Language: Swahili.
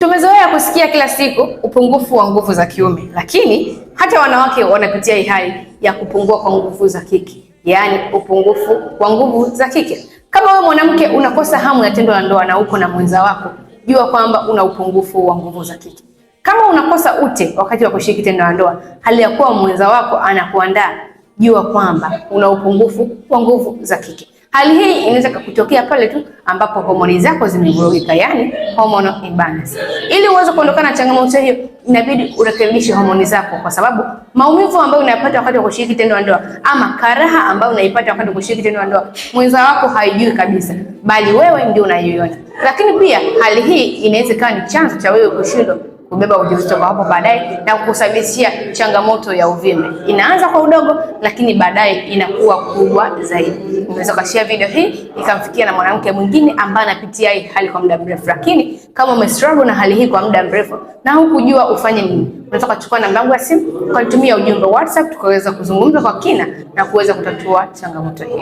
Tumezoea kusikia kila siku upungufu wa nguvu za kiume, lakini hata wanawake wanapitia hii hali ya kupungua kwa nguvu za kike, yaani upungufu wa nguvu za kike. Kama wewe mwanamke unakosa hamu ya tendo la ndoa na uko na mwenza wako, jua kwamba una upungufu wa nguvu za kike. Kama unakosa ute wakati wa kushiriki tendo la ndoa, hali ya kuwa mwenza wako anakuandaa, jua kwamba una upungufu wa nguvu za kike. Hali hii inaweza kukutokea pale tu ambapo homoni zako zimevurugika, yani hormonal imbalance. Ili uweze kuondokana na changamoto hiyo, inabidi urekebishe homoni zako, kwa sababu maumivu ambayo unayapata wakati wa kushiriki tendo la ndoa ama karaha ambayo unaipata wakati wa kushiriki tendo la ndoa, mwenza wako haijui kabisa, bali wewe ndio unaiona. Lakini pia hali hii inaweza kuwa ni chanzo cha wewe kushindwa kubeba ujauzito kwa hapo baadaye na kukusababishia changamoto ya uvimbe. Inaanza kwa udogo, lakini baadaye inakuwa kubwa zaidi. Unaweza kushare video hii ikamfikia na mwanamke mwingine ambaye anapitia hii hali kwa muda mrefu. Lakini kama umestruggle na hali hii kwa muda mrefu na hukujua ufanye nini, unaweza kuchukua namba yangu ya simu, ukanitumia ujumbe WhatsApp, tukaweza kuzungumza kwa kina na kuweza kutatua changamoto hii.